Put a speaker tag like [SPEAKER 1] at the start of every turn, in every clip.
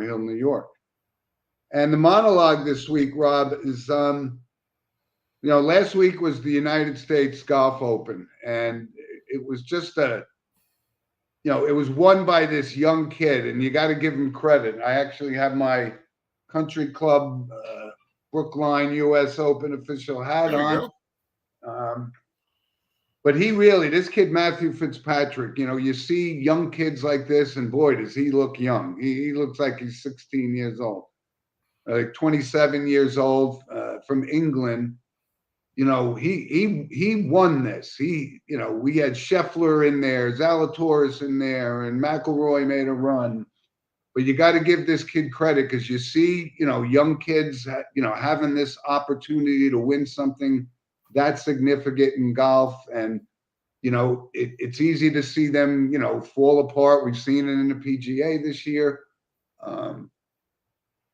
[SPEAKER 1] Hill, New York. And the monologue this week, Rob, is last week was the United States Golf Open, and it was just it was won by this young kid, and you got to give him credit. I actually have my country club Brookline U.S. Open official hat on. But this kid, Matthew Fitzpatrick, you see young kids like this, and boy, does he look young. He looks like he's 16 years old, like 27 years old, from England. He won this. We had Scheffler in there, Zalatoris in there, and McIlroy made a run. But you got to give this kid credit because you see, young kids, having this opportunity to win something that significant in golf. And, it's easy to see them, fall apart. We've seen it in the PGA this year.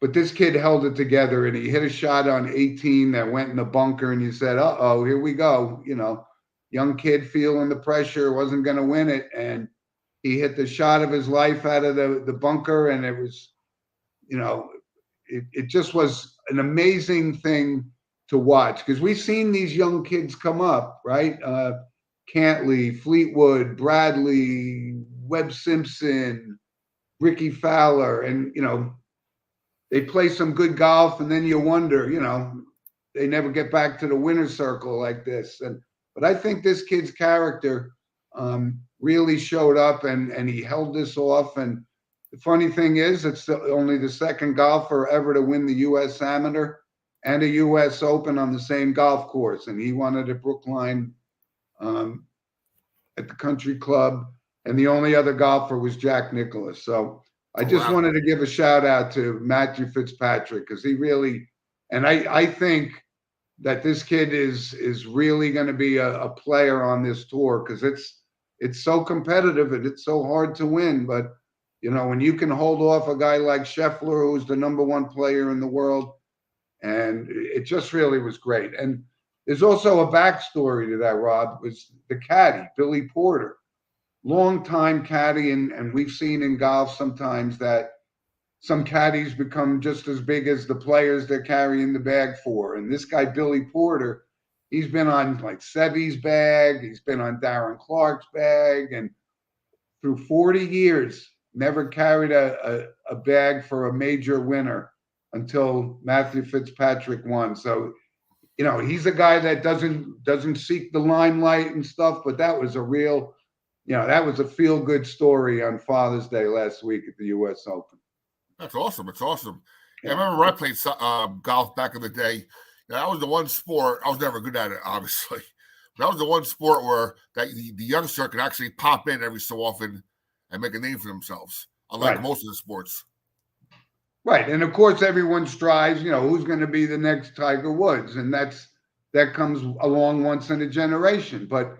[SPEAKER 1] But this kid held it together, and he hit a shot on 18 that went in the bunker, and you said, uh-oh, here we go. Young kid feeling the pressure, wasn't going to win it. And he hit the shot of his life out of the bunker, and it was, it just was an amazing thing to watch because we've seen these young kids come up, right? Cantley, Fleetwood, Bradley, Webb Simpson, Ricky Fowler, and, they play some good golf, and then you wonder, they never get back to the winner's circle like this. But I think this kid's character really showed up, and he held this off. And the funny thing is, it's only the second golfer ever to win the U.S. Amateur and a U.S. Open on the same golf course. And he won it at Brookline at the country club. And the only other golfer was Jack Nicklaus. So I just wanted to give a shout out to Matthew Fitzpatrick because he really, and I think that this kid is really going to be a player on this tour because it's so competitive and it's so hard to win. But, when you can hold off a guy like Scheffler, who's the number one player in the world, and it just really was great. And there's also a backstory to that, Rob, was the caddy, Billy Porter. Long-time caddy, and we've seen in golf sometimes that some caddies become just as big as the players they're carrying the bag for. And this guy, Billy Porter, he's been on like Seve's bag, he's been on Darren Clarke's bag, and through 40 years, never carried a bag for a major winner until Matthew Fitzpatrick won. So, he's a guy that doesn't seek the limelight and stuff, but that was a real that was a feel-good story on Father's Day last week at the U.S. Open.
[SPEAKER 2] That's awesome. It's awesome. Yeah, I remember when I played golf back in the day. That was the one sport. I was never good at it, obviously. But that was the one sport where the youngster could actually pop in every so often and make a name for themselves, unlike most of the sports.
[SPEAKER 1] Right. And, of course, everyone strives, who's going to be the next Tiger Woods. And that comes along once in a generation. But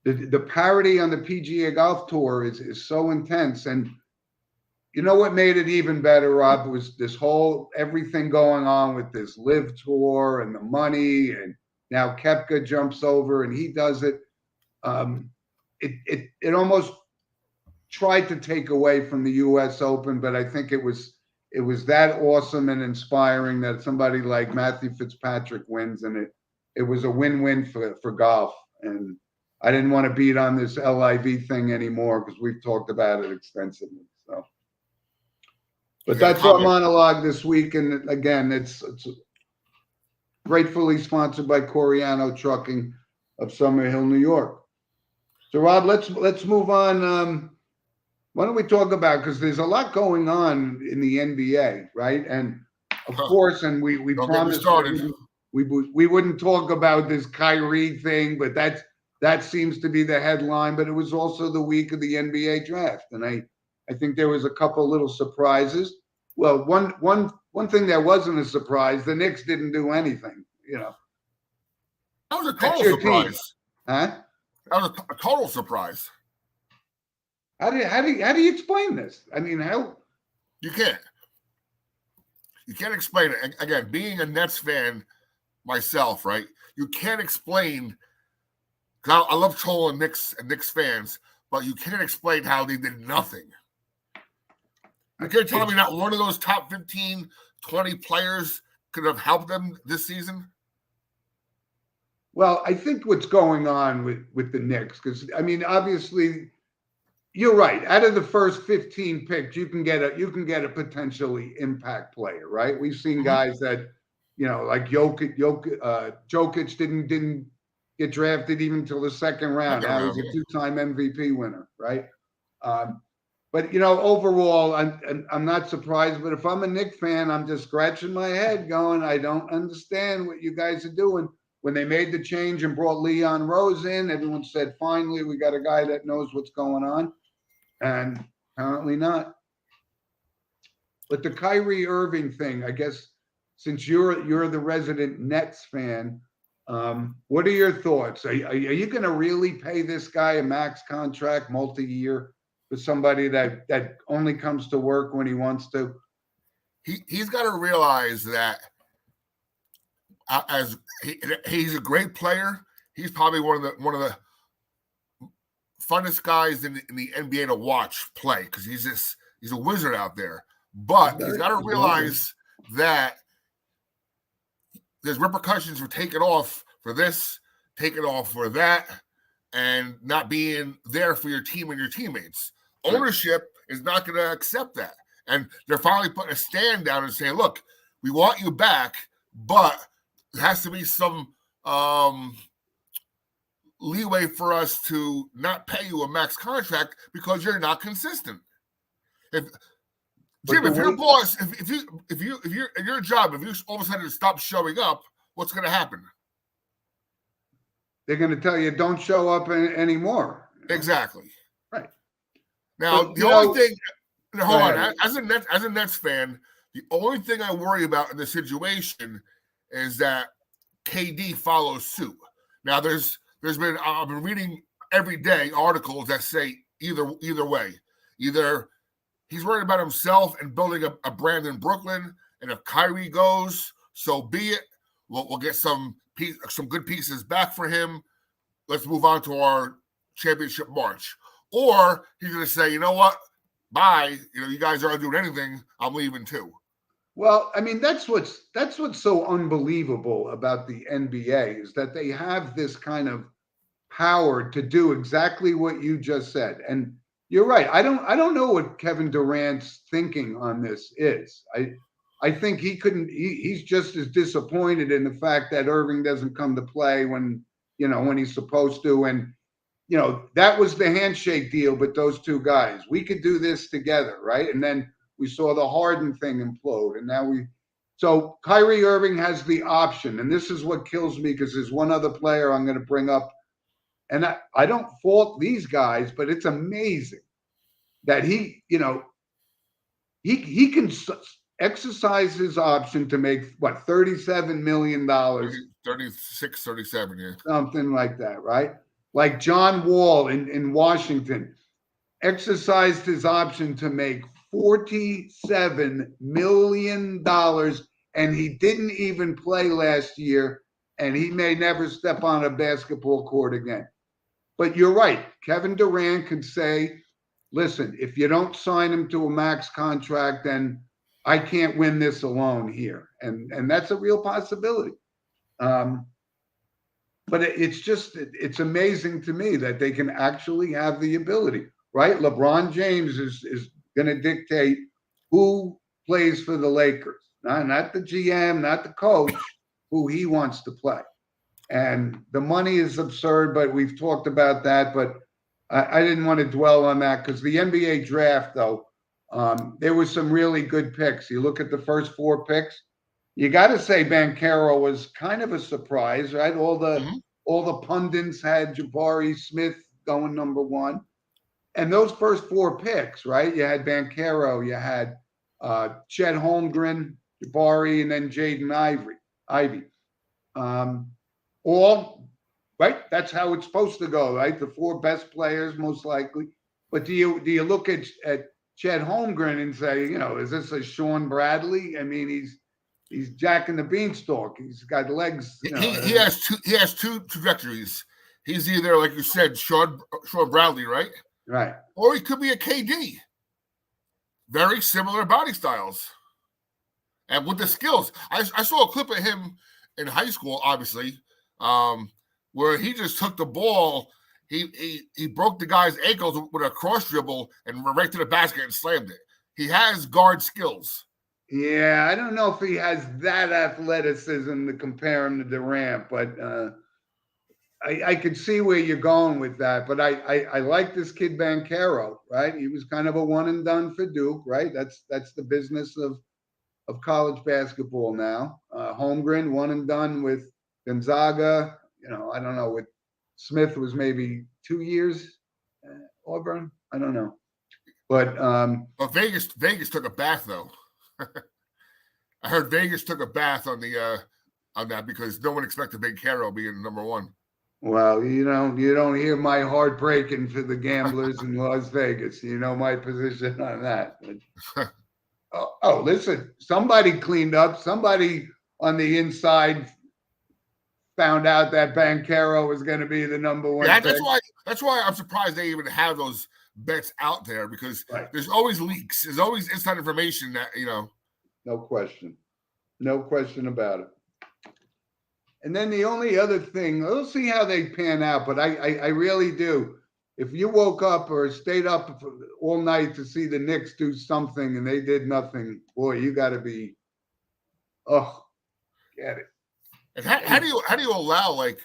[SPEAKER 1] the parity on the PGA Golf Tour is so intense. And you know what made it even better, Rob, was this whole everything going on with this Live Tour and the money. And now Koepka jumps over and he does it. It almost tried to take away from the U.S. Open, but I think it was that awesome and inspiring that somebody like Matthew Fitzpatrick wins, and it was a win-win for golf. And I didn't want to beat on this LIV thing anymore because we've talked about it extensively. So, but that's our monologue this week, and again, it's gratefully sponsored by Coriano Trucking of Summerhill, New York. So, Rob, let's move on. Why don't we talk about, because there's a lot going on in the NBA, right? And of course, and we promised we wouldn't talk about this Kyrie thing, but that seems to be the headline. But it was also the week of the NBA draft, and I think there was a couple little surprises. Well, one thing that wasn't a surprise, the Knicks didn't do anything.
[SPEAKER 2] That was a total surprise.
[SPEAKER 1] Huh?
[SPEAKER 2] That was a total surprise.
[SPEAKER 1] How do you explain this? I mean, how?
[SPEAKER 2] You can't explain it. Again, being a Nets fan myself, right? You can't explain. Cause I love trolling Knicks and Knicks fans, but you can't explain how they did nothing. Like you're telling me not one of those top 15, 20 players could have helped them this season?
[SPEAKER 1] Well, I think what's going on with the Knicks, because I mean, obviously, you're right. Out of the first 15 picks, you can get a potentially impact player, right? We've seen guys that, like Jokic didn't get drafted even till the second round. Now he's a two-time MVP winner, right? But overall, I'm not surprised. But if I'm a Knicks fan, I'm just scratching my head, going, I don't understand what you guys are doing. When they made the change and brought Leon Rose in, everyone said, finally, we got a guy that knows what's going on. And apparently not. But the Kyrie Irving thing, I guess, since you're the resident Nets fan, what are your thoughts? Are you going to really pay this guy a max contract, multi-year, for somebody that only comes to work when he wants to?
[SPEAKER 2] He's got to realize that he's a great player. He's probably one of the funnest guys in the NBA to watch play, because he's a wizard out there. But he's got to realize that there's repercussions for taking off for this, taking off for that, and not being there for your team and your teammates. Ownership is not going to accept that. And they're finally putting a stand down and saying, look, we want you back, but there has to be some leeway for us to not pay you a max contract because you're not consistent. If your boss, if you're in your job, if you all of a sudden stop showing up, what's going to happen?
[SPEAKER 1] They're going to tell you don't show up anymore.
[SPEAKER 2] Exactly.
[SPEAKER 1] Right.
[SPEAKER 2] Now, the only thing, hold on, as a Nets fan, the only thing I worry about in this situation is that KD follows suit. Now, I've been reading every day articles that say either way. Either he's worried about himself and building a brand in Brooklyn, and if Kyrie goes, so be it. We'll get some good pieces back for him. Let's move on to our championship march. Or he's going to say, you know what? Bye. You guys aren't doing anything. I'm leaving too.
[SPEAKER 1] Well, I mean, that's what's so unbelievable about the NBA is that they have this kind of power to do exactly what you just said. And you're right. I don't know what Kevin Durant's thinking on this is. I think he's just as disappointed in the fact that Irving doesn't come to play when he's supposed to. And, that was the handshake deal with those two guys. We could do this together, right? And then we saw the Harden thing implode. And now so Kyrie Irving has the option. And this is what kills me, because there's one other player I'm going to bring up. And I don't fault these guys, but it's amazing that he can exercise his option to make $37 million.
[SPEAKER 2] 36, 37, yeah.
[SPEAKER 1] Something like that, right? Like John Wall in Washington exercised his option to make $47 million, and he didn't even play last year, and he may never step on a basketball court again. But you're right. Kevin Durant could say, listen, if you don't sign him to a max contract, then I can't win this alone here. And that's a real possibility. But it's amazing to me that they can actually have the ability, right? LeBron James is going to dictate who plays for the Lakers, not the GM, not the coach, who he wants to play. And the money is absurd, but we've talked about that. But I didn't want to dwell on that, because the NBA draft, though, there were some really good picks. You look at the first 4 picks, you got to say Banchero was kind of a surprise, right? All the pundits had Jabari Smith going number 1. And those first 4 picks, right? You had Banchero, you had Chet Holmgren, Jabari, and then Jaden Ivey. All right. That's how it's supposed to go, right? The 4 best players, most likely. But do you look at Chet Holmgren and say, is this a Sean Bradley? I mean, he's Jack and the Beanstalk. He's got legs.
[SPEAKER 2] He has two trajectories. He's either, like you said, Sean Bradley, right?
[SPEAKER 1] Right.
[SPEAKER 2] Or he could be a KD. very similar body styles. And with the skills, I saw a clip of him in high school, obviously, where he just took the ball. He broke the guy's ankles with a cross dribble and went right to the basket and slammed it. He has guard skills.
[SPEAKER 1] Yeah, I don't know if he has that athleticism to compare him to Durant, but I could see where you're going with that. But I like this kid Banchero, right? He was kind of a one and done for Duke, right? That's the business of college basketball now. Holmgren, one and done with Gonzaga. I don't know. With Smith was maybe 2 years. Auburn, I don't know. But
[SPEAKER 2] Vegas took a bath though. I heard Vegas took a bath on the on that because no one expected Banchero being number one.
[SPEAKER 1] Well, you don't hear my heart breaking for the gamblers in Las Vegas. You know my position on that. But, Oh, listen, somebody cleaned up. Somebody on the inside found out that Banchero was going to be the number one.
[SPEAKER 2] Yeah, that's why I'm surprised they even have those bets out there because there's always leaks. There's always inside information that,
[SPEAKER 1] No question. No question about it. And then the only other thing, we'll see how they pan out, but I really do. If you woke up or stayed up all night to see the Knicks do something and they did nothing, boy, you got to be, get it.
[SPEAKER 2] And how do you allow like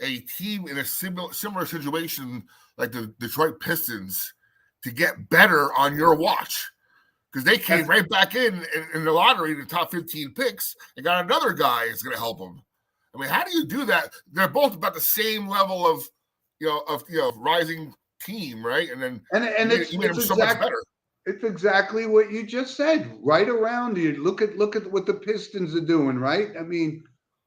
[SPEAKER 2] a team in a similar situation like the Detroit Pistons to get better on your watch? Because they came right back in the lottery, the top 15 picks, and got another guy that's going to help them. I mean, how do you do that? They're both about the same level of rising team, right? And then
[SPEAKER 1] it's
[SPEAKER 2] so much better.
[SPEAKER 1] It's exactly what you just said. Right around you. Look at what the Pistons are doing, right? I mean,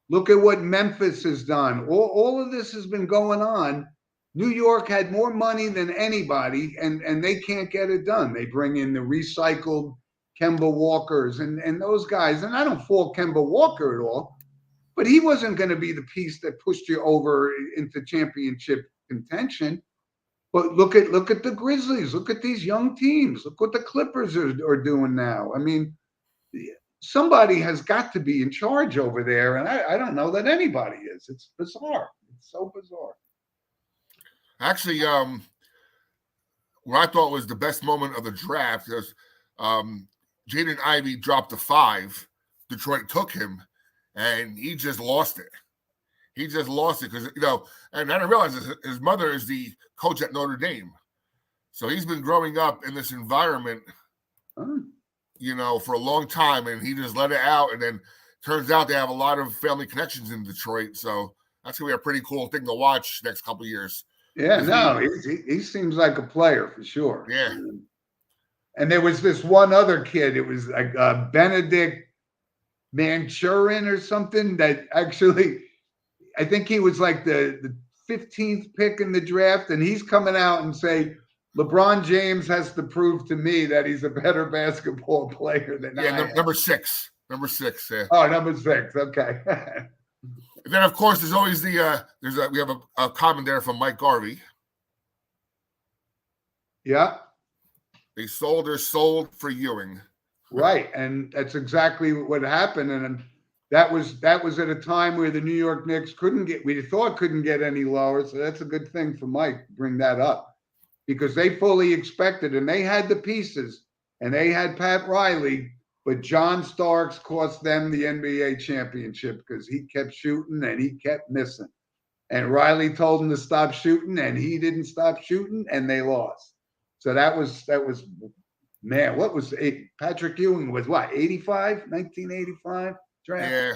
[SPEAKER 1] look at what Memphis has done. All of this has been going on. New York had more money than anybody, and they can't get it done. They bring in the recycled Kemba Walkers and those guys. And I don't fault Kemba Walker at all, but he wasn't going to be the piece that pushed you over into championship contention. But look at the Grizzlies. Look at these young teams. Look what the Clippers are doing now. I mean, somebody has got to be in charge over there, and I don't know that anybody is. It's bizarre. It's so bizarre.
[SPEAKER 2] Actually, what I thought was the best moment of the draft was Jaden Ivey dropped to 5. Detroit took him, and he just lost it. He just lost it because, and I didn't realize his mother is the coach at Notre Dame. So he's been growing up in this environment, for a long time, and he just let it out. And then turns out they have a lot of family connections in Detroit. So that's going to be a pretty cool thing to watch next couple of years.
[SPEAKER 1] Yeah, no, he seems like a player for sure.
[SPEAKER 2] Yeah.
[SPEAKER 1] And there was this one other kid. It was like Benedict Manchurin or something that actually, I think he was like the 15th pick in the draft, and he's coming out and say, LeBron James has to prove to me that he's a better basketball player than I am.
[SPEAKER 2] Number 6. Number 6, yeah.
[SPEAKER 1] Oh, number 6, okay.
[SPEAKER 2] And then, of course, there's always we have a comment there from Mike Garvey.
[SPEAKER 1] Yeah.
[SPEAKER 2] They sold their soul for Ewing.
[SPEAKER 1] Right, and that's exactly what happened. And that was at a time where the New York Knicks couldn't get any lower. So that's a good thing for Mike to bring that up, because they fully expected, and they had the pieces, and they had Pat Riley, but John Starks cost them the NBA championship because he kept shooting and he kept missing. And Riley told him to stop shooting, and he didn't stop shooting, and they lost. So that was man, what was Patrick Ewing was what, 1985 draft?
[SPEAKER 2] Yeah.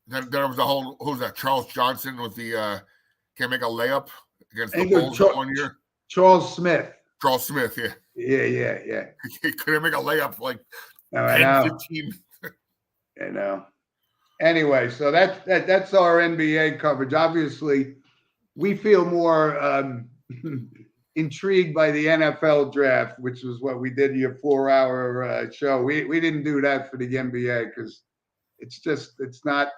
[SPEAKER 2] Then there was the whole, who was that? Charles Johnson with the can't make a layup against the Bulls that 1 year.
[SPEAKER 1] Charles Smith.
[SPEAKER 2] Charles Smith, yeah.
[SPEAKER 1] Yeah.
[SPEAKER 2] He couldn't make a layup like
[SPEAKER 1] 10,
[SPEAKER 2] 15.
[SPEAKER 1] I know. Anyway, so that's our NBA coverage. Obviously, we feel more intrigued by the NFL draft, which was what we did your 4-hour show. We didn't do that for the NBA because it's not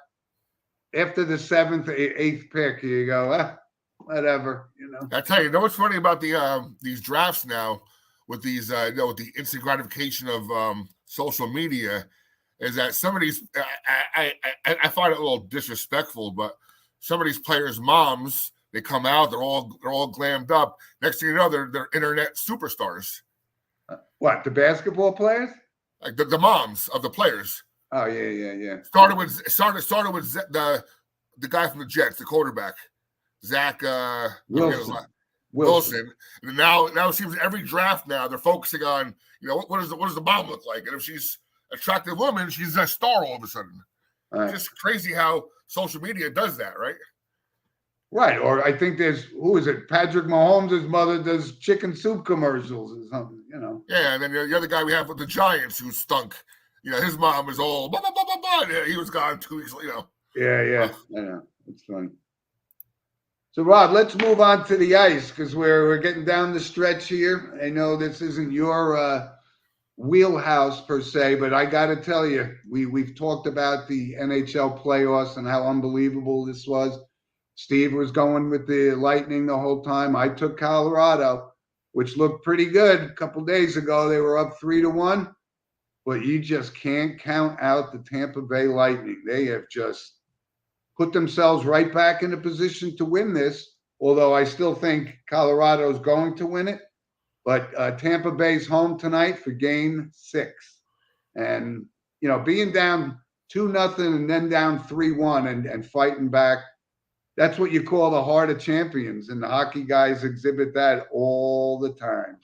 [SPEAKER 1] after the 7th, 8th pick. You go, whatever,
[SPEAKER 2] I tell you, what's funny about the these drafts now with these, with the instant gratification of social media, is that some of these, I find it a little disrespectful, but some of these players' moms, they come out, they're all glammed up. Next thing you know, they're internet superstars.
[SPEAKER 1] What, the basketball players?
[SPEAKER 2] Like the moms of the players.
[SPEAKER 1] Oh yeah.
[SPEAKER 2] Started with the guy from the Jets, the quarterback, Zach Wilson. And now it seems every draft now they're focusing on, what does the mom look like? And if she's an attractive woman, she's a star all of a sudden. Right. It's just crazy how social media does that, right?
[SPEAKER 1] Right. Or I think who is it? Patrick Mahomes' mother does chicken soup commercials or something,
[SPEAKER 2] Yeah, and then the other guy we have with the Giants who stunk. His mom is all blah, blah, blah, blah, blah. Yeah, he was gone 2 weeks,
[SPEAKER 1] Yeah. I know. It's funny. So, Rob, let's move on to the ice because we're getting down the stretch here. I know this isn't your wheelhouse per se, but I got to tell you, we've talked about the NHL playoffs and how unbelievable this was. Steve was going with the Lightning the whole time. I took Colorado, which looked pretty good. A couple days ago, they were up 3-1, but you just can't count out the Tampa Bay Lightning. They have just put themselves right back in a position to win this, although I still think Colorado is going to win it. But Tampa Bay's home tonight for Game 6. And, being down 2-0 and then down 3-1 and fighting back, that's what you call the heart of champions. And the hockey guys exhibit that all the time.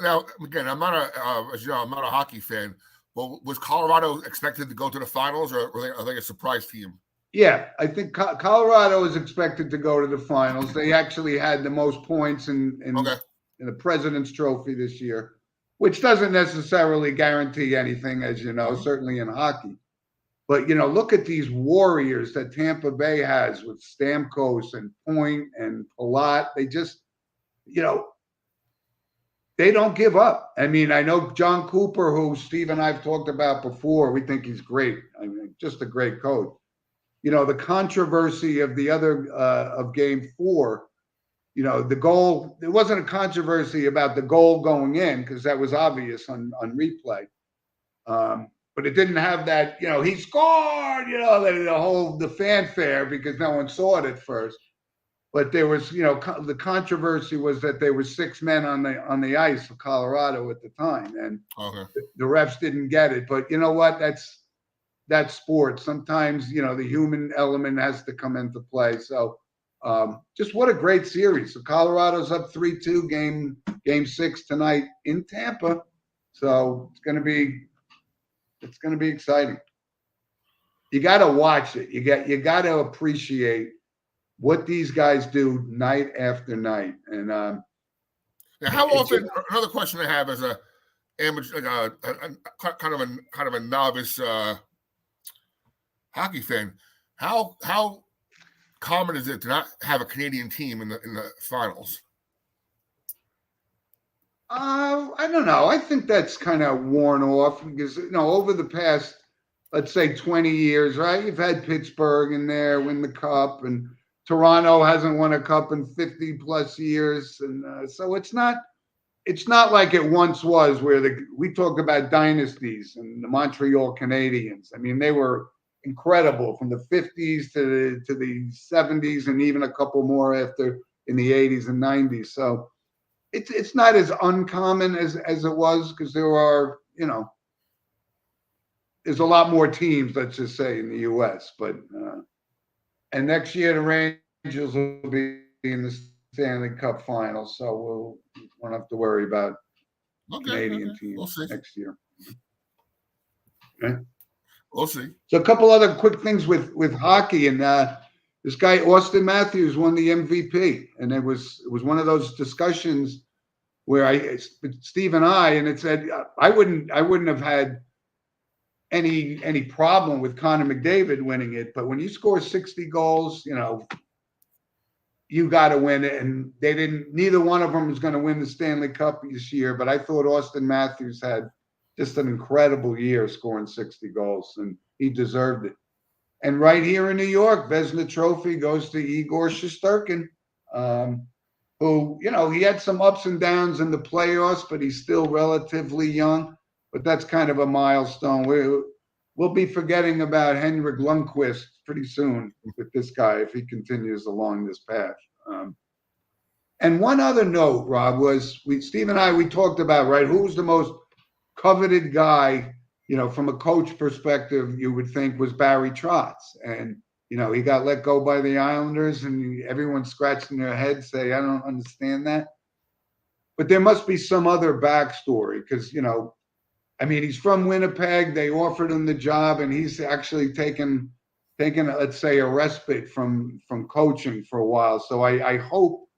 [SPEAKER 2] Now, again, I'm not a hockey fan, but was Colorado expected to go to the finals, or are they a surprise team?
[SPEAKER 1] Yeah, I think Colorado is expected to go to the finals. They actually had the most points in the President's Trophy this year, which doesn't necessarily guarantee anything, as you know, certainly in hockey. But, look at these warriors that Tampa Bay has with Stamkos and Point and Palat. They just, they don't give up. I mean, I know John Cooper, who Steve and I have talked about before, we think he's great. I mean, just a great coach. The controversy of the other of Game 4, the goal, there wasn't a controversy about the goal going in because that was obvious on replay. But it didn't have that, he scored, the fanfare because no one saw it at first. But there was, the controversy was that there were 6 men on the ice for Colorado at the time, and the refs didn't get it. But you know what? That's sports. Sometimes, the human element has to come into play. So just what a great series. So Colorado's up 3-2, game 6 tonight in Tampa. So it's going to be exciting. You got to watch it. You got to appreciate what these guys do night after night. And
[SPEAKER 2] now how often? Another question I have as a amateur, kind of a novice hockey fan. How common is it to not have a Canadian team in the finals?
[SPEAKER 1] I don't know. I think that's kind of worn off because, over the past, let's say 20 years, right? You've had Pittsburgh in there win the cup, and Toronto hasn't won a cup in 50 plus years. And so it's not like it once was where we talk about dynasties and the Montreal Canadiens. I mean, they were incredible from the 50s to the 70s and even a couple more after in the 80s and 90s. So it's not as uncommon as it was because there are, there's a lot more teams, let's just say, in the U.S. But and next year the Rangers will be in the Stanley Cup Finals, so we won't have to worry about Canadian teams next year. Okay.
[SPEAKER 2] We'll see.
[SPEAKER 1] So a couple other quick things with hockey, and this guy Austin Matthews won the MVP, and it was one of those discussions where Steve and I, and it said I wouldn't have had any problem with Connor McDavid winning it, but when you score 60 goals, you got to win it, and neither one of them was going to win the Stanley Cup this year, but I thought Austin Matthews had just an incredible year scoring 60 goals, and he deserved it. And right here in New York, Vezina Trophy goes to Igor Shesterkin. who, he had some ups and downs in the playoffs, but he's still relatively young. But that's kind of a milestone. We'll be forgetting about Henrik Lundqvist pretty soon with this guy if he continues along this path. And one other note, Rob, was Steve and I, we talked about, right, who was the most coveted guy, from a coach perspective, you would think was Barry Trotz. And, he got let go by the Islanders, and everyone's scratching their head, say, I don't understand that. But there must be some other backstory because, he's from Winnipeg. They offered him the job, and he's actually taken, let's say, a respite from coaching for a while. So I hope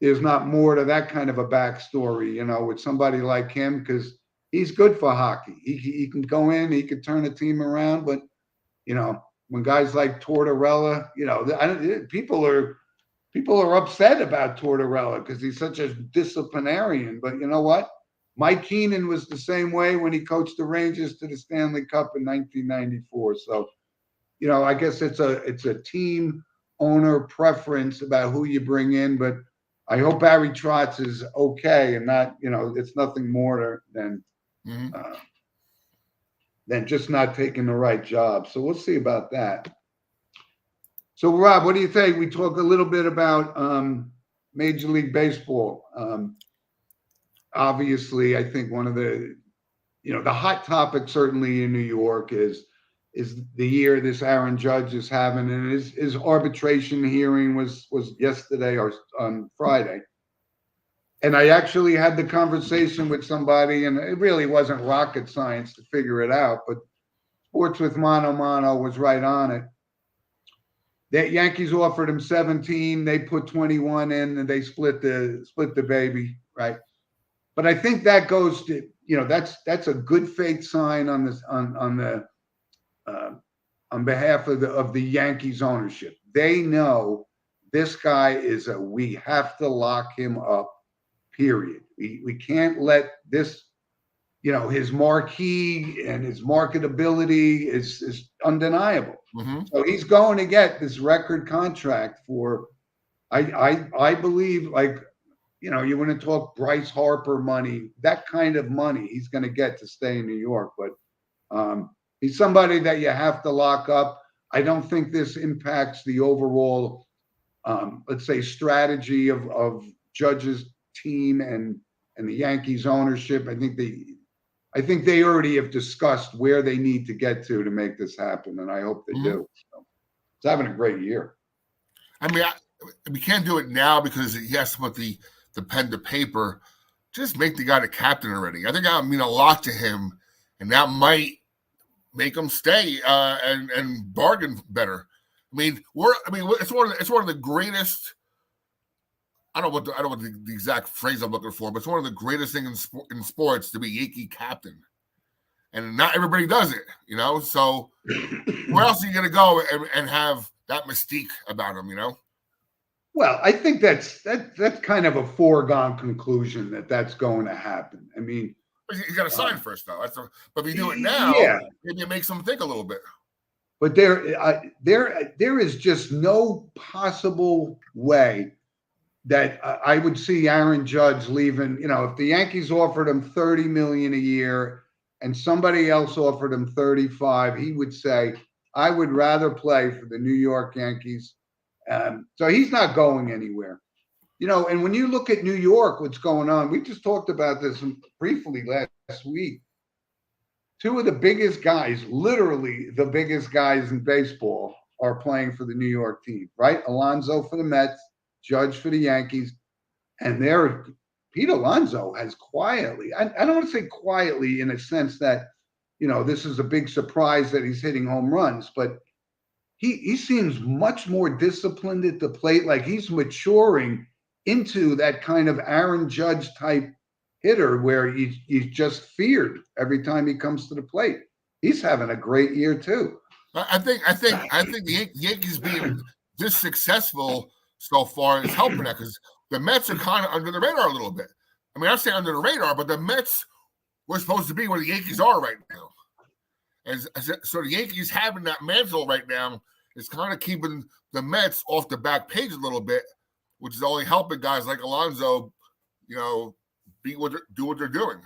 [SPEAKER 1] there's not more to that kind of a backstory, with somebody like him, because he's good for hockey. He can go in, he could turn a team around, but, when guys like Tortorella, people are upset about Tortorella because he's such a disciplinarian. But you know what? Mike Keenan was the same way when he coached the Rangers to the Stanley Cup in 1994. So, I guess it's a team owner preference about who you bring in. But I hope Barry Trotz is okay and not, it's nothing more than just not taking the right job. So we'll see about that. So, Rob, what do you think? We talk a little bit about Major League Baseball. Obviously, I think one of the, the hot topic certainly in New York is the year this Aaron Judge is having, and his arbitration hearing was yesterday or on Friday. And I actually had the conversation with somebody, and it really wasn't rocket science to figure it out, but Sports with Mano Mano was right on it. The Yankees offered him 17, they put 21 in, and they split the baby, right? But I think that goes to, that's a good faith sign on this on behalf of the Yankees ownership. They know this guy we have to lock him up. Period. We can't let this, his marquee and his marketability is undeniable. Mm-hmm. So he's going to get this record contract for, I believe, like, you want to talk Bryce Harper money, that kind of money he's going to get to stay in New York. But he's somebody that you have to lock up. I don't think this impacts the overall, let's say, strategy of Judge's team and the Yankees ownership. I think they already have discussed where they need to get to make this happen, and I hope they do. So, it's having a great year.
[SPEAKER 2] I mean, we can't do it now because he has to put the pen to paper. Just make the guy the captain already. I think that would mean a lot to him, and that might make him stay and bargain better. I mean, it's one of the greatest. I don't know what the exact phrase I'm looking for, but it's one of the greatest things in sports to be Yankee captain, and not everybody does it, So where else are you going to go and have that mystique about him,
[SPEAKER 1] Well, I think that's kind of a foregone conclusion that's going to happen. I mean,
[SPEAKER 2] you got to sign first, though. But if you do it now, maybe it makes them think a little bit.
[SPEAKER 1] But there is just no possible way that I would see Aaron Judge leaving. If the Yankees offered him $30 million a year and somebody else offered him 35, he would say, I would rather play for the New York Yankees. So he's not going anywhere. And when you look at New York, what's going on, we just talked about this briefly last week. Two of the biggest guys, literally the biggest guys in baseball, are playing for the New York team, right? Alonso for the Mets, Judge for the Yankees. And Pete Alonso has quietly, I don't want to say quietly in a sense that, this is a big surprise that he's hitting home runs, but he seems much more disciplined at the plate. Like he's maturing into that kind of Aaron Judge type hitter where he's just feared every time he comes to the plate. He's having a great year too.
[SPEAKER 2] I think the Yankees being this successful so far is helping that because the Mets are kind of under the radar a little bit. I mean, I say under the radar, but the Mets were supposed to be where the Yankees are right now. So the Yankees having that mantle right now is kind of keeping the Mets off the back page a little bit, which is only helping guys like Alonso, do what they're doing.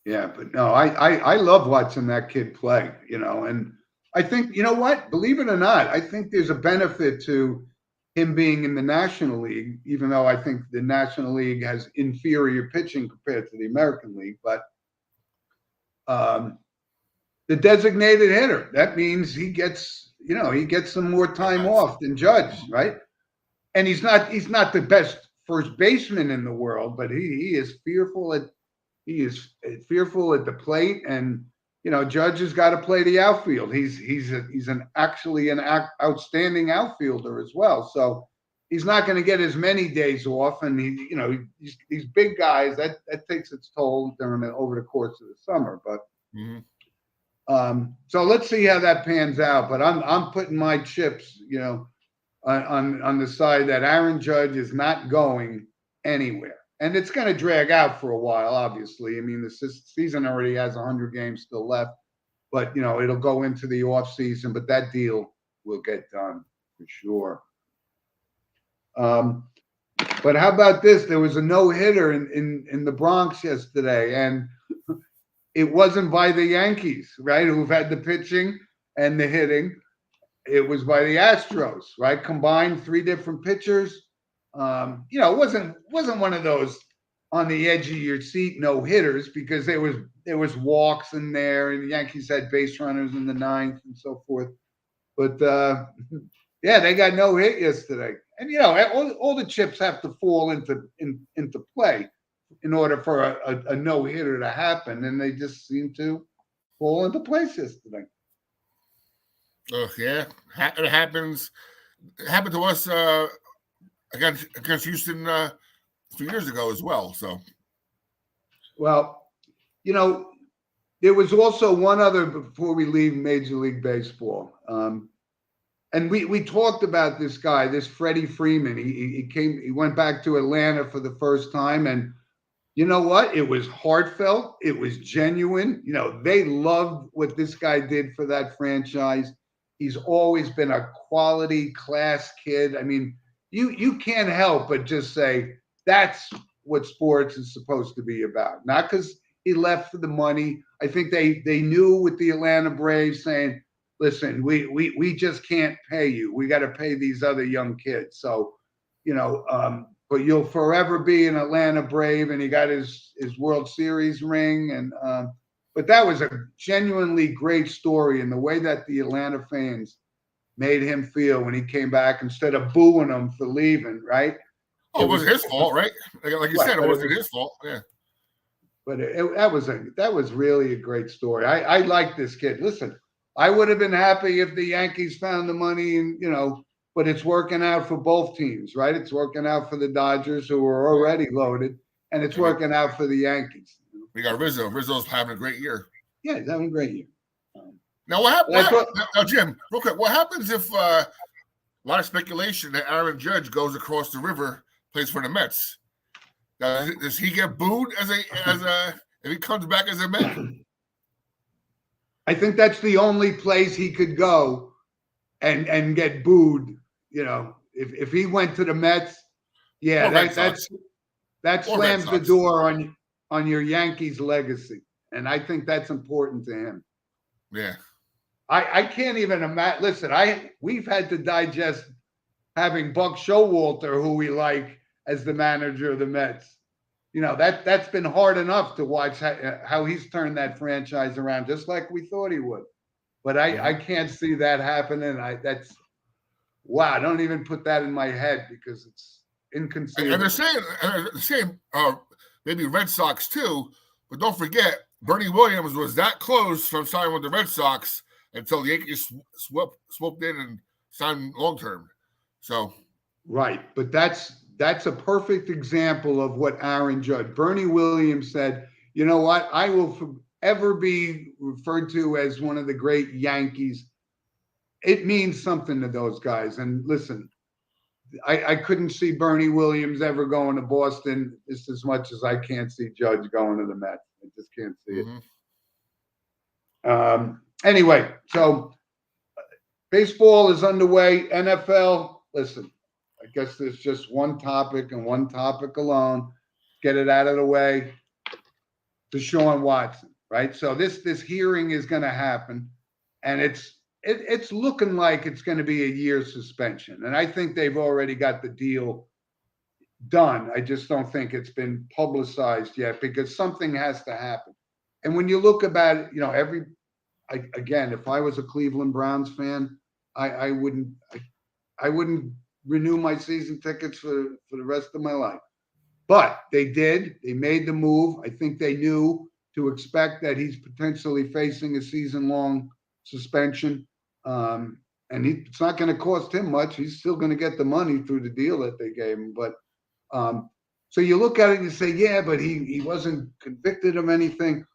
[SPEAKER 1] Yeah, but no, I love watching that kid play, and I think, you know what, believe it or not, I think there's a benefit to him being in the National League, even though I think the National League has inferior pitching compared to the American League. But the designated hitter, that means he gets some more time off than Judge, right? And he's not the best first baseman in the world, but he is fearful at the plate, and Judge has got to play the outfield. He's an outstanding outfielder as well. So he's not going to get as many days off, and these big guys that takes its toll over the course of the summer. But so let's see how that pans out. But I'm putting my chips, on the side that Aaron Judge is not going anywhere. And it's going to drag out for a while, obviously. I mean, the season already has 100 games still left, but, it'll go into the off season, but that deal will get done for sure. But how about this? There was a no-hitter in the Bronx yesterday, and it wasn't by the Yankees, right, who've had the pitching and the hitting. It was by the Astros, right? Combined 3 different pitchers. It wasn't one of those on the edge of your seat no hitters, because there was walks in there, and the Yankees had base runners in the 9th and so forth. But yeah, they got no hit yesterday, and all the chips have to fall into play in order for a no hitter to happen, and they just seem to fall into place yesterday.
[SPEAKER 2] Oh yeah, it happens. It happened to us. Against Houston 2 years ago as well. So,
[SPEAKER 1] well, there was also one other before we leave Major League Baseball, and we talked about this guy, this Freddie Freeman. He went back to Atlanta for the first time, and you know what? It was heartfelt. It was genuine. They loved what this guy did for that franchise. He's always been a quality class kid. I mean, you can't help but just say that's what sports is supposed to be about. Not because he left for the money. I think they knew with the Atlanta Braves saying, listen, we just can't pay you. We got to pay these other young kids. So, but you'll forever be an Atlanta Brave. And he got his World Series ring. And but that was a genuinely great story, and the way that the Atlanta fans made him feel when he came back instead of booing him for leaving, right?
[SPEAKER 2] Oh, it wasn't his fault, right? Like you said, it wasn't his fault. Yeah.
[SPEAKER 1] But that was really a great story. I like this kid. Listen, I would have been happy if the Yankees found the money, and but it's working out for both teams, right? It's working out for the Dodgers, who are already loaded, and it's working out for the Yankees.
[SPEAKER 2] We got Rizzo. Rizzo's having a great year.
[SPEAKER 1] Yeah, he's having a great year.
[SPEAKER 2] Now, what happens? Now, Jim, real quick, what happens if a lot of speculation that Aaron Judge goes across the river, plays for the Mets? Does he get booed as a if he comes back as a Met?
[SPEAKER 1] I think that's the only place he could go and get booed. If he went to the Mets, yeah, that slams the door on your Yankees legacy, and I think that's important to him.
[SPEAKER 2] Yeah.
[SPEAKER 1] I can't even imagine. Listen, we've had to digest having Buck Showalter, who we like, as the manager of the Mets. That's been hard enough to watch how he's turned that franchise around, just like we thought he would. But I can't see that happening. Wow! Don't even put that in my head, because it's inconceivable.
[SPEAKER 2] And they're saying maybe Red Sox too, but don't forget Bernie Williams was that close from signing with the Red Sox until the Yankees swooped in and signed long term. So
[SPEAKER 1] right, but that's a perfect example of what Aaron Judge. Bernie Williams said, "You know what? I will forever be referred to as one of the great Yankees." It means something to those guys. And listen, I couldn't see Bernie Williams ever going to Boston just as much as I can't see Judge going to the Mets. I just can't see it. Anyway, so baseball is underway. NFL, listen, I guess there's just one topic and one topic alone. Get it out of the way. Deshaun Watson, right? So this hearing is going to happen, and it's looking like it's going to be a year suspension. And I think they've already got the deal done. I just don't think it's been publicized yet because something has to happen. And when you look about it, again, if I was a Cleveland Browns fan, I wouldn't renew my season tickets for the rest of my life. But they did. They made the move. I think they knew to expect that he's potentially facing a season-long suspension. And it's not going to cost him much. He's still going to get the money through the deal that they gave him. But so you look at it and you say, yeah, but he wasn't convicted of anything.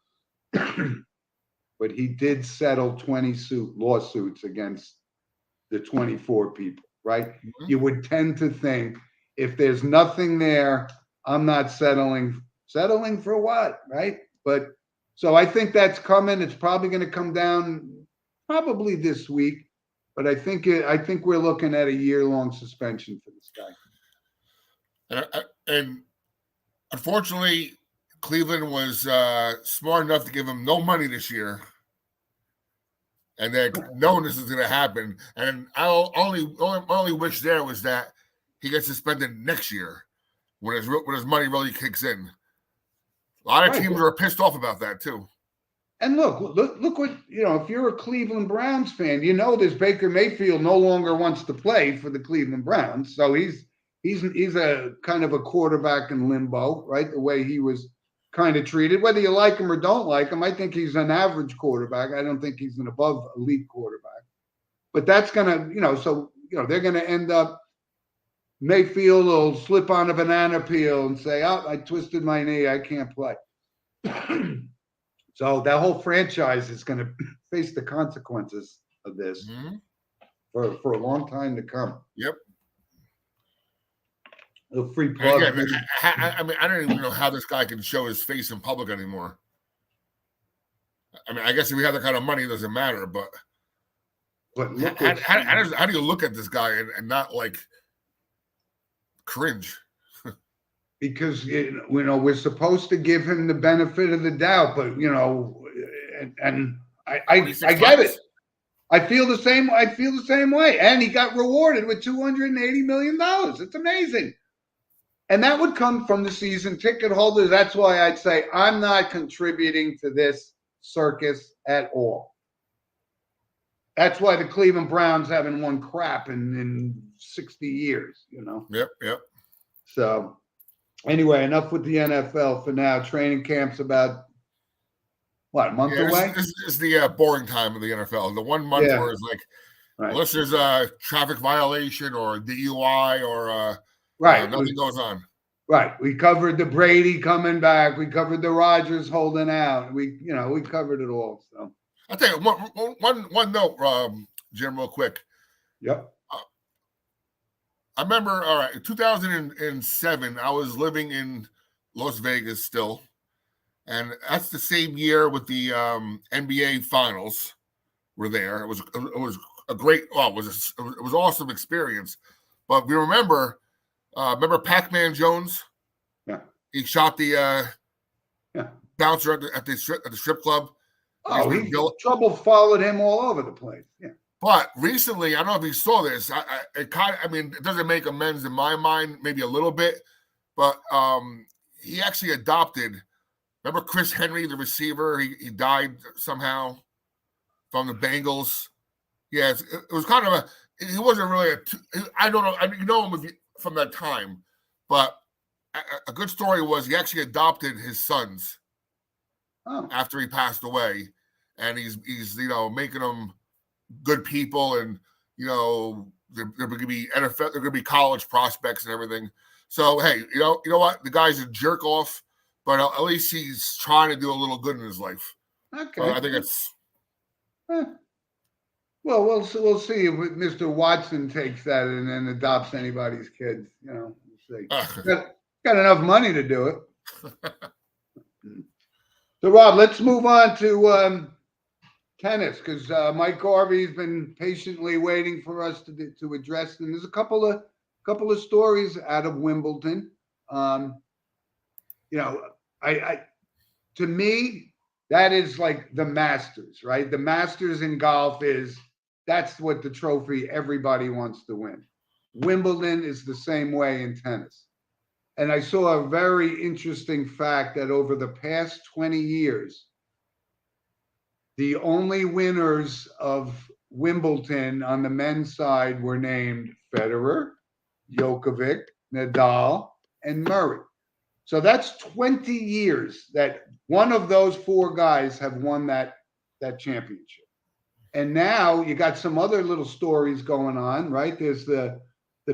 [SPEAKER 1] But he did settle 20 lawsuits against the 24 people, right? Mm-hmm. You would tend to think if there's nothing there, I'm not settling. Settling for what, right? But so I think that's coming. It's probably going to come down probably this week. But I think we're looking at a year-long suspension for this
[SPEAKER 2] guy. And unfortunately, Cleveland was smart enough to give him no money this year. And they're knowing this is going to happen. And I only wish there was that he gets suspended next year when his money really kicks in. A lot of teams are pissed off about that too.
[SPEAKER 1] And look what, if you're a Cleveland Browns fan, this Baker Mayfield no longer wants to play for the Cleveland Browns. So he's a kind of a quarterback in limbo, right? The way he was kind of treated, whether you like him or don't like him. I think he's an average quarterback. I don't think he's an above elite quarterback. But that's going to, they're going to end up, Mayfield will slip on a banana peel and say, oh, I twisted my knee. I can't play. So that whole franchise is going to face the consequences of this for a long time to come.
[SPEAKER 2] Yep.
[SPEAKER 1] A free plug.
[SPEAKER 2] Again, I don't even know how this guy can show his face in public anymore. I mean, I guess if we have that kind of money, it doesn't matter. But how do you look at this guy and not like cringe?
[SPEAKER 1] Because we're supposed to give him the benefit of the doubt, but and I get it. I feel the same way. And he got rewarded with $280 million. It's amazing. And that would come from the season ticket holders. That's why I'd say I'm not contributing to this circus at all. That's why the Cleveland Browns haven't won crap in 60 years,
[SPEAKER 2] Yep.
[SPEAKER 1] So anyway, enough with the NFL for now. Training camp's about, a month away?
[SPEAKER 2] This is the boring time of the NFL. The 1 month where it's like, unless there's a traffic violation or a DUI or nothing goes on.
[SPEAKER 1] Right. We covered the Brady coming back. We covered the Rodgers holding out. We covered it all. So
[SPEAKER 2] I'll tell you one note, Jim, real quick.
[SPEAKER 1] Yep.
[SPEAKER 2] I remember, in 2007, I was living in Las Vegas still. And that's the same year with the NBA Finals were there. It was a great, it was an awesome experience. But we remember Pac-Man Jones?
[SPEAKER 1] Yeah.
[SPEAKER 2] He shot the bouncer at the strip club.
[SPEAKER 1] Oh, trouble followed him all over the place. Yeah.
[SPEAKER 2] But recently, I don't know if you saw this. It doesn't make amends in my mind, maybe a little bit. But he actually adopted. Remember Chris Henry, the receiver? He died somehow from the Bengals. Yes, it was kind of he wasn't really I don't know. I mean, you know him from that time. But a good story was he actually adopted his sons after he passed away. And he's making them good people, and they're going to be NFL, they're going to be college prospects and everything. So hey, you know what? The guy's a jerk off, but at least he's trying to do a little good in his life.
[SPEAKER 1] Okay,
[SPEAKER 2] I think it's.
[SPEAKER 1] Well, we'll see if Mr. Watson takes that and then adopts anybody's kids. We'll see. Got enough money to do it. So, Rob, let's move on to tennis, because Mike Garvey's been patiently waiting for us to address them. There's a couple of couple of stories out of Wimbledon. You know, I to me, that is like the Masters, right? The Masters in golf that's what the trophy everybody wants to win. Wimbledon is the same way in tennis. And I saw a very interesting fact that over the past 20 years, the only winners of Wimbledon on the men's side were named Federer, Djokovic, Nadal, and Murray. So that's 20 years that one of those four guys have won that championship. And now you got some other little stories going on, right? There's the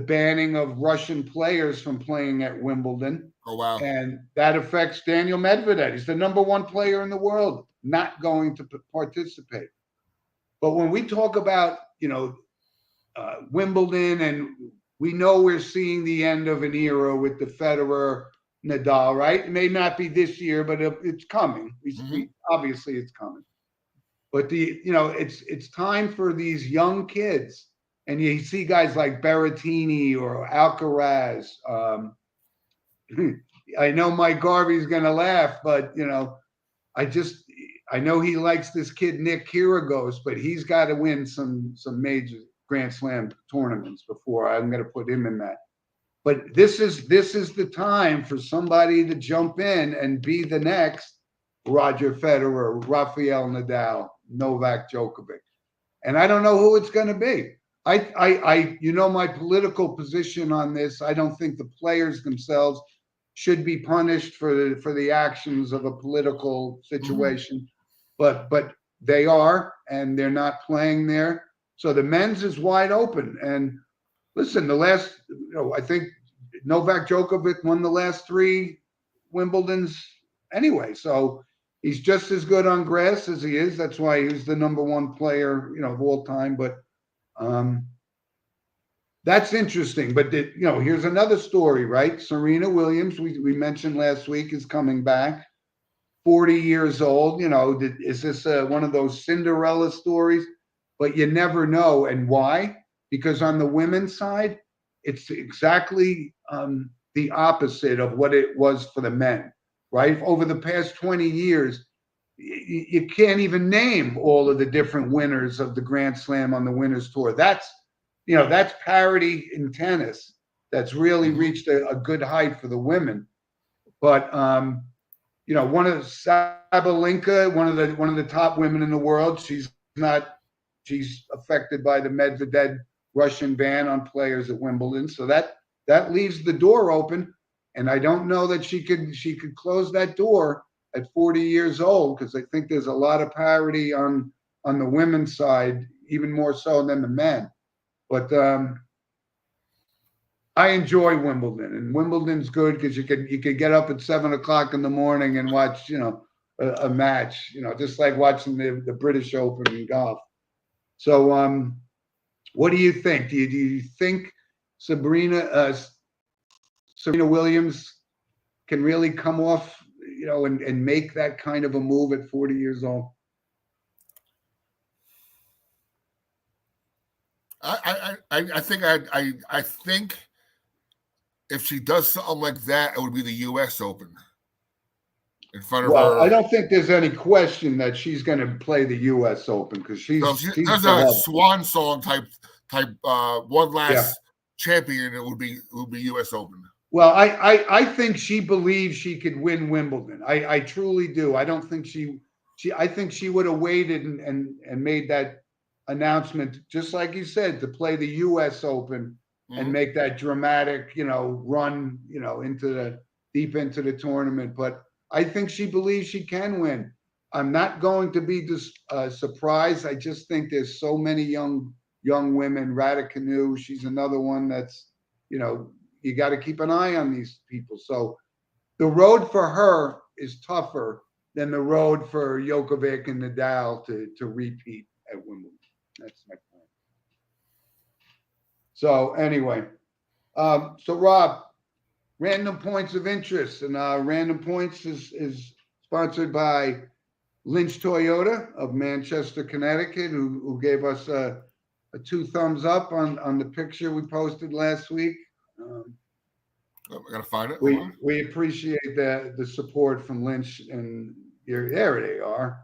[SPEAKER 1] banning of Russian players from playing at Wimbledon.
[SPEAKER 2] Oh, wow.
[SPEAKER 1] And that affects Daniel Medvedev. He's the number one player in the world, not going to participate. But when we talk about, Wimbledon, and we know we're seeing the end of an era with the Federer, Nadal, right? It may not be this year, but it's coming. Obviously, it's coming. But it's time for these young kids, and you see guys like Berrettini or Alcaraz. I know Mike Garvey's going to laugh, but I know he likes this kid Nick Kyrgios, but he's got to win some major Grand Slam tournaments before I'm going to put him in that. But this is the time for somebody to jump in and be the next Roger Federer, Rafael Nadal, Novak Djokovic. And I don't know who it's going to be. My political position on this. I don't think the players themselves should be punished for the actions of a political situation, but they are, and they're not playing there. So the men's is wide open. And listen, I think Novak Djokovic won the last 3 Wimbledons anyway. So he's just as good on grass as he is. That's why he's the number one player, of all time. But that's interesting. But here's another story, right? Serena Williams, we mentioned last week, is coming back. 40 years old. Is this one of those Cinderella stories? But you never know. And why? Because on the women's side, it's exactly the opposite of what it was for the men, right? Over the past 20 years, you can't even name all of the different winners of the Grand Slam on the Winners Tour. That's parity in tennis. That's really reached a good height for the women. But one of Sabalenka, one of the top women in the world, she's affected by the Medvedev Russian ban on players at Wimbledon. So that leaves the door open. And I don't know that she could close that door at 40 years old, because I think there's a lot of parity on the women's side, even more so than the men. But I enjoy Wimbledon, and Wimbledon's good because you could get up at 7:00 in the morning and watch, a match, just like watching the British Open in golf. So, what do you think? Do you think Serena Williams can really come off, and make that kind of a move at 40 years old?
[SPEAKER 2] I think if she does something like that, it would be the U.S. Open in front of her.
[SPEAKER 1] I don't think there's any question that she's going to play the U.S. Open, because she's
[SPEAKER 2] a swan song type one last champion. It would be U.S. Open.
[SPEAKER 1] Well, I think she believes she could win Wimbledon. I truly do. I don't think I think she would have waited and made that announcement, just like you said, to play the U.S. Open and make that dramatic, run, deep into the tournament. But I think she believes she can win. I'm not going to be surprised. I just think there's so many young women. Raducanu, she's another one that's, you got to keep an eye on these people. So the road for her is tougher than the road for Djokovic and Nadal to repeat at Wimbledon. That's my point. So anyway, so Rob, Random Points of Interest, and Random Points is sponsored by Lynch Toyota of Manchester, Connecticut, who gave us a 2 thumbs up on the picture we posted last week.
[SPEAKER 2] I gotta find it.
[SPEAKER 1] We appreciate the support from Lynch and there they are.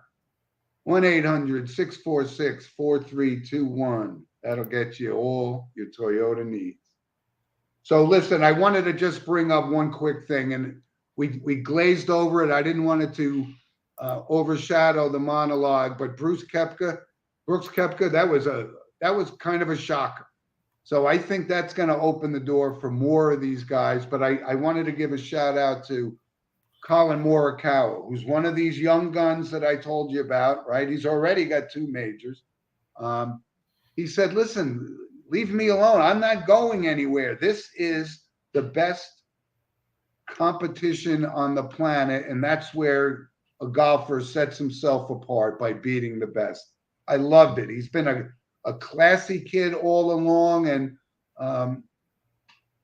[SPEAKER 1] 1-800-646-4321. That'll get you all your Toyota needs. So listen, I wanted to just bring up one quick thing, and we glazed over it. I didn't want it to overshadow the monologue, but Brooks Koepka, that was kind of a shocker. So I think that's going to open the door for more of these guys. But I wanted to give a shout out to Colin Morikawa, who's one of these young guns that I told you about, right? He's already got 2 majors. He said, listen, leave me alone. I'm not going anywhere. This is the best competition on the planet. And that's where a golfer sets himself apart, by beating the best. I loved it. He's been a classy kid all along. And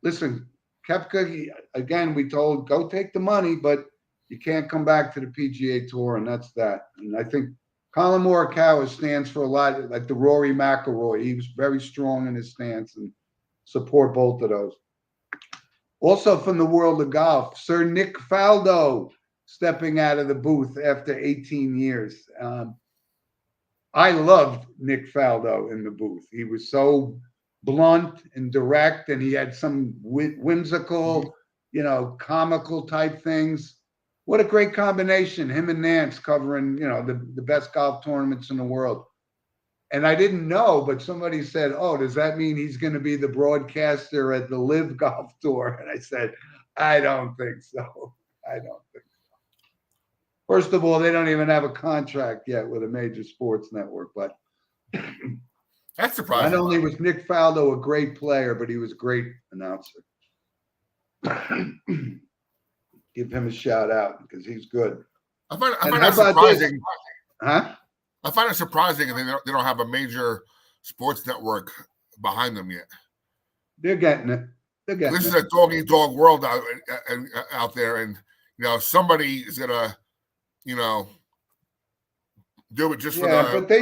[SPEAKER 1] listen, Koepka, again, we told, go take the money, but you can't come back to the PGA Tour, and that's that. And I think Colin Morikawa stands for a lot, like the Rory McIlroy. He was very strong in his stance, and support both of those. Also from the world of golf, Sir Nick Faldo stepping out of the booth after 18 years. I loved Nick Faldo in the booth. He was so blunt and direct, and he had some whimsical, comical type things. What a great combination, him and Nance covering, the best golf tournaments in the world. And I didn't know, but somebody said, oh, does that mean he's going to be the broadcaster at the Live Golf Tour? And I said, I don't think so. First of all, they don't even have a contract yet with a major sports network, but
[SPEAKER 2] that's surprising.
[SPEAKER 1] Not only was Nick Faldo a great player, but he was a great announcer. Give him a shout out because he's good.
[SPEAKER 2] I find that surprising.
[SPEAKER 1] Huh?
[SPEAKER 2] I find it surprising they don't have a major sports network behind them yet.
[SPEAKER 1] They're getting it.
[SPEAKER 2] This is a dog-eat-dog world out there, and somebody is gonna, do it just for the.
[SPEAKER 1] But they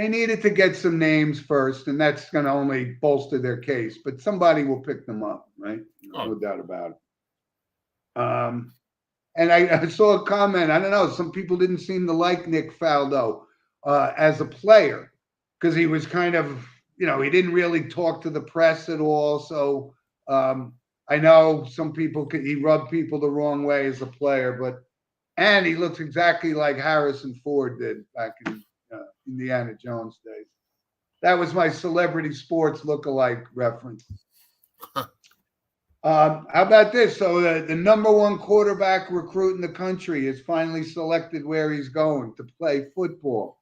[SPEAKER 1] needed to get some names first, and that's going to only bolster their case. But somebody will pick them up, right? No doubt about it. And I saw a comment. I don't know. Some people didn't seem to like Nick Faldo as a player because he was kind of, he didn't really talk to the press at all. So I know some people he rubbed people the wrong way as a player, and he looks exactly like Harrison Ford did back in Indiana Jones days. That was my celebrity sports lookalike reference. How about this? So the number 1 quarterback recruit in the country is finally selected where he's going to play football.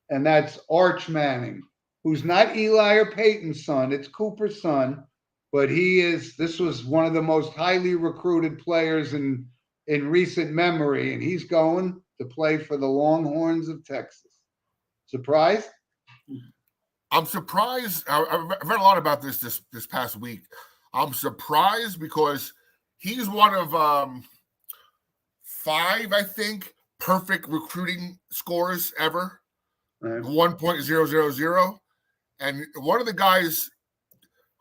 [SPEAKER 1] And that's Arch Manning, who's not Eli or Peyton's son. It's Cooper's son. But this was one of the most highly recruited players in recent memory. And he's going to play for the Longhorns of Texas. Surprised?
[SPEAKER 2] I'm surprised. I've read a lot about this past week. I'm surprised because he's one of 5, I think, perfect recruiting scores ever. Right. 1.000. And one of the guys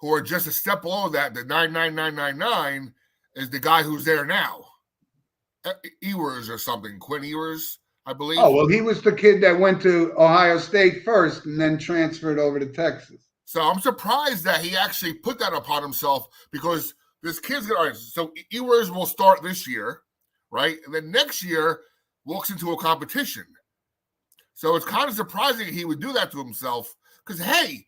[SPEAKER 2] who are just a step below that, the 99999, is the guy who's there now. Ewers or something. Quinn Ewers, I believe.
[SPEAKER 1] Oh, well, he was the kid that went to Ohio State first and then transferred over to Texas.
[SPEAKER 2] So I'm surprised that he actually put that upon himself because this kid's going to – all right, so Ewers will start this year, right? And then next year walks into a competition. So it's kind of surprising he would do that to himself because, hey,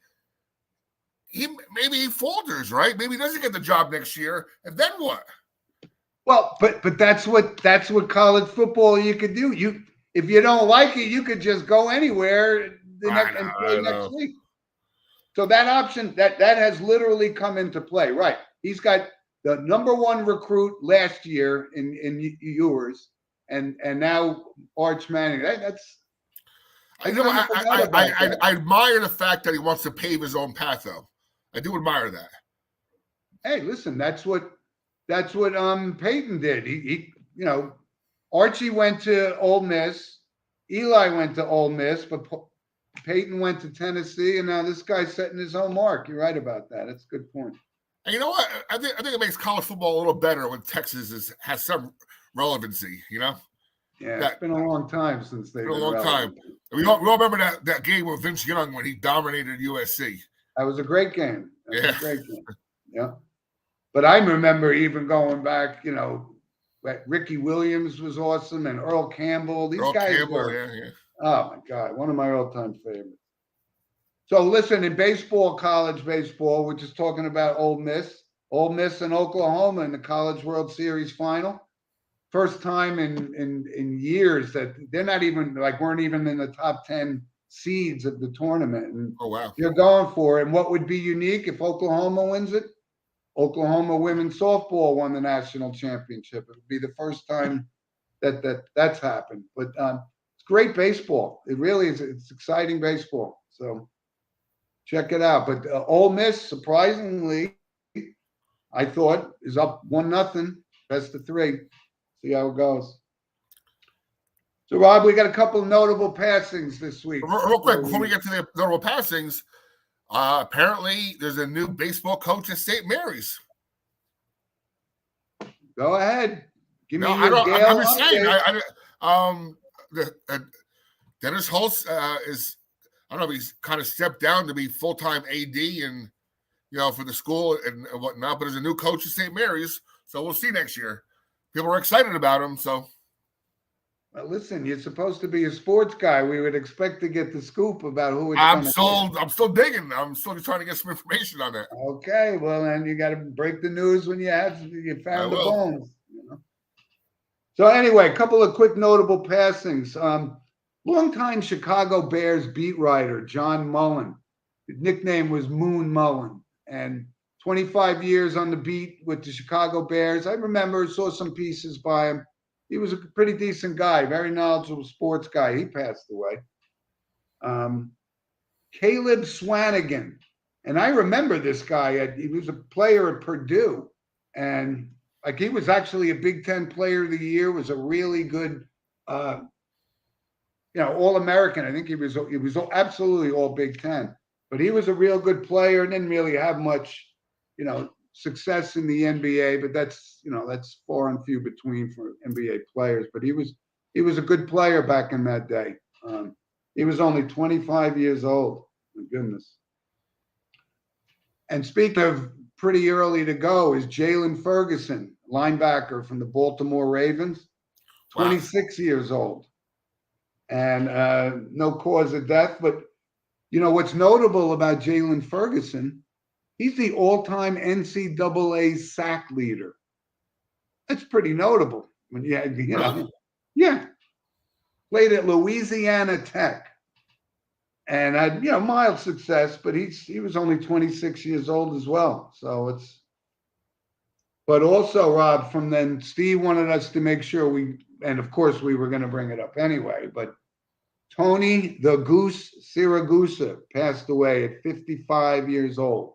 [SPEAKER 2] maybe he falters, right? Maybe he doesn't get the job next year, and then what?
[SPEAKER 1] Well, but that's what college football you could do. If you don't like it, you could just go anywhere and play next week. So that option that has literally come into play, right? He's got the number 1 recruit last year in Ewers, and now Arch Manning. I
[SPEAKER 2] admire the fact that he wants to pave his own path, though. I do admire that.
[SPEAKER 1] Hey, listen, that's what Peyton did. He Archie went to Ole Miss, Eli went to Ole Miss, but Peyton went to Tennessee, and now this guy's setting his own mark. You're right about that. That's a good point.
[SPEAKER 2] And you know what? I think it makes college football a little better when Texas has some relevancy.
[SPEAKER 1] Yeah, it's been a long time since they've been
[SPEAKER 2] a long
[SPEAKER 1] relevant.
[SPEAKER 2] time. We all remember that game with Vince Young when he dominated USC.
[SPEAKER 1] That was a great game.
[SPEAKER 2] Yeah.
[SPEAKER 1] Great game. Yeah. But I remember even going back, Ricky Williams was awesome and Earl Campbell. These guys were, oh my God, one of my all-time favorites. So listen, in baseball, college baseball, we're just talking about Ole Miss and Oklahoma in the College World Series final. First time in years that they're not even weren't even in the top 10 seeds of the tournament. And
[SPEAKER 2] oh wow,
[SPEAKER 1] you're going for it. And what would be unique if Oklahoma wins it? Oklahoma women's softball won the national championship. It would be the first time that's happened. But it's great baseball. It really is. It's exciting baseball. So check it out. But Ole Miss, surprisingly, I thought is up 1-0, best of 3. See how it goes. So, Rob, we got a couple of notable passings this week.
[SPEAKER 2] Real quick, before we get to the notable passings, apparently there's a new baseball coach at St. Mary's.
[SPEAKER 1] Go ahead. Give me your
[SPEAKER 2] I'm just saying. Dennis Holtz is, I don't know if he's kind of stepped down to be full-time AD and, for the school and whatnot, but there's a new coach at St. Mary's, so we'll see next year. People are excited about him, so.
[SPEAKER 1] Well, listen, you're supposed to be a sports guy. We would expect to get the scoop about who it's
[SPEAKER 2] I'm still digging. I'm still trying to get some information on that.
[SPEAKER 1] Okay, well, then you got to break the news when you found the bones. So anyway, a couple of quick notable passings. Longtime Chicago Bears beat writer John Mullen. His nickname was Moon Mullen, and 25 years on the beat with the Chicago Bears. I saw some pieces by him. He was a pretty decent guy, very knowledgeable sports guy. He passed away. Caleb Swanigan. And I remember this guy. He was a player at Purdue. And he was actually a Big Ten Player of the Year, was a really good, All-American. I think he was absolutely all Big Ten. But he was a real good player and didn't really have much, success in the NBA, but that's far and few between for NBA players. But he was a good player back in that day. He was only 25 years old. My goodness. And speaking of pretty early to go is Jalen Ferguson, linebacker from the Baltimore Ravens, 26 years old. And no cause of death. But, what's notable about Jalen Ferguson, he's the all-time NCAA sack leader. That's pretty notable. When yeah. Played at Louisiana Tech, and had mild success, but he was only 26 years old as well. So but also, Rob, from then Steve wanted us to make sure and of course we were going to bring it up anyway, but Tony the Goose Siragusa passed away at 55 years old.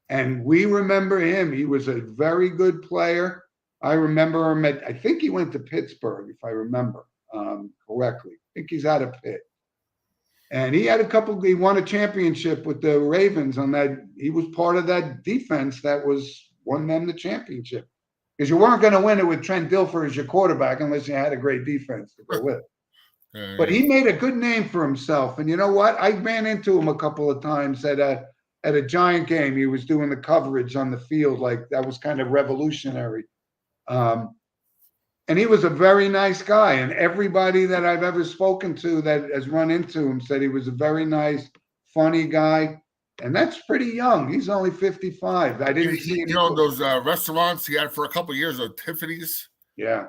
[SPEAKER 1] And we remember him. He was a very good player. I remember him I think he went to Pittsburgh, if I remember correctly. I think he's out of Pitt. And he won a championship with the Ravens on that. He was part of that defense that won them the championship. Because you weren't going to win it with Trent Dilfer as your quarterback unless you had a great defense to go with. But he made a good name for himself. And you know what? I ran into him a couple of times at a Giant game. He was doing the coverage on the field. That was kind of revolutionary. And he was a very nice guy. And everybody that I've ever spoken to that has run into him said he was a very nice, funny guy. And that's pretty young. He's only 55. I didn't see
[SPEAKER 2] those restaurants he had for a couple of years, Tiffany's.
[SPEAKER 1] Yeah.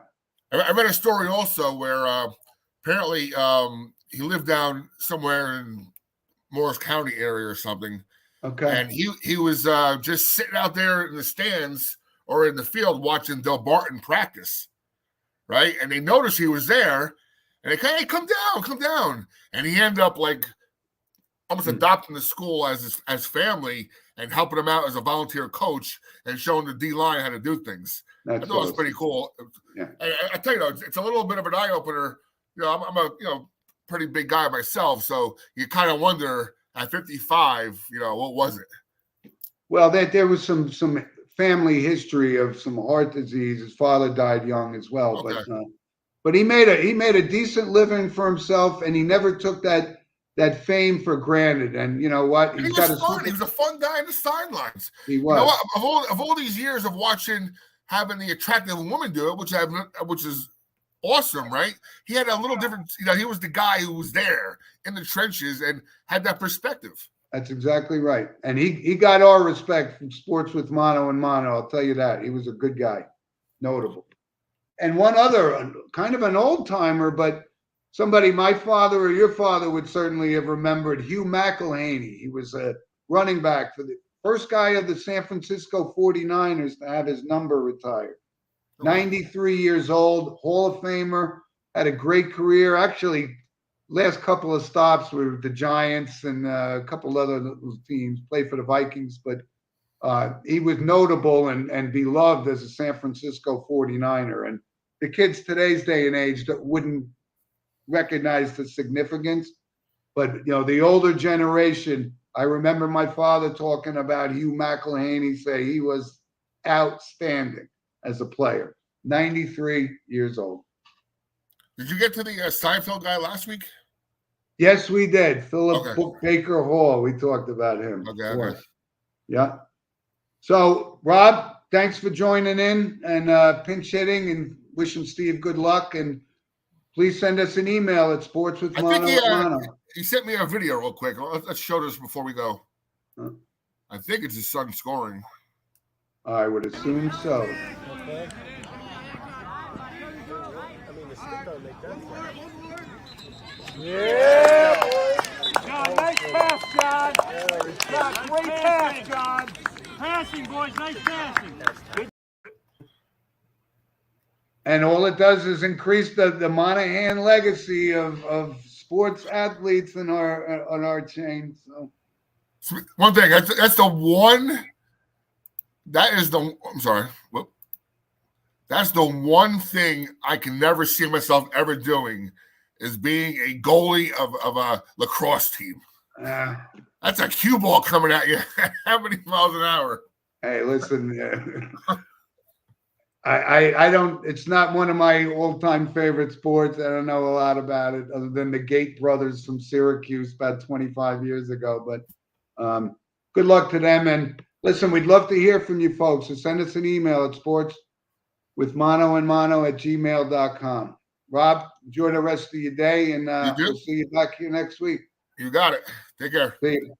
[SPEAKER 2] I read a story also where apparently he lived down somewhere in Morris County area or something.
[SPEAKER 1] Okay.
[SPEAKER 2] And he was just sitting out there in the stands or in the field watching Del Barton practice, right? And they noticed he was there, and they kind of, hey, come down. And he ended up almost adopting the school as family and helping them out as a volunteer coach and showing the D-line how to do things. I thought it was pretty cool.
[SPEAKER 1] Yeah.
[SPEAKER 2] I tell you, it's a little bit of an eye-opener. I'm a pretty big guy myself, so you kind of wonder at 55, what was it?
[SPEAKER 1] Well, there was some family history of some heart disease. His father died young as well,
[SPEAKER 2] Okay.
[SPEAKER 1] but he made a decent living for himself, and he never took that fame for granted. And you know what?
[SPEAKER 2] He was fun. He was a fun guy in the sidelines.
[SPEAKER 1] He was.
[SPEAKER 2] You know what? Of all these years of watching, having the attractive woman do it, which is awesome, right? He had a little different. He was the guy who was there in the trenches and had that perspective.
[SPEAKER 1] That's exactly right. And he got our respect from Sports with Mano and Mano. I'll tell you that. He was a good guy, notable. And one other, kind of an old timer, but somebody my father or your father would certainly have remembered, Hugh McElhaney. He was a running back for the first guy of the San Francisco 49ers to have his number retired. 93 years old, Hall of Famer, had a great career. Actually, last couple of stops were the Giants and a couple other teams, played for the Vikings, but he was notable and beloved as a San Francisco 49er. And the kids today's day and age that wouldn't recognize the significance, but the older generation, I remember my father talking about Hugh McElhaney, say he was outstanding as a player. 93 years old.
[SPEAKER 2] Did you get to the Seinfeld guy last week?
[SPEAKER 1] Yes, we did. Philip Baker Hall. We talked about him.
[SPEAKER 2] Okay.
[SPEAKER 1] Yeah. So, Rob, thanks for joining in and pinch hitting, and wishing Steve good luck. And please send us an email at sportswithmano.
[SPEAKER 2] He sent me a video real quick. Let's show this before we go. I think it's his son scoring.
[SPEAKER 1] I would assume so.
[SPEAKER 3] Okay. I mean, the stick don't make that sound. Yeah!
[SPEAKER 4] John, nice pass, John. John, great pass, John. Passing, boys, nice passing.
[SPEAKER 1] And all it does is increase the Monahan legacy of sports athletes on our chain. So
[SPEAKER 2] one thing, that's the one. That is the. I'm sorry. That's the one thing I can never see myself ever doing, is being a goalie of a lacrosse team. That's a cue ball coming at you. How many miles an hour?
[SPEAKER 1] Hey, listen. I don't. It's not one of my all-time favorite sports. I don't know a lot about it other than the Gate brothers from Syracuse about 25 years ago. But good luck to them. And listen, we'd love to hear from you folks. So send us an email at sportswithmanoandmano@gmail.com. Rob, enjoy the rest of your day, and we'll see you back here next week.
[SPEAKER 2] You got it. Take care.
[SPEAKER 1] See you.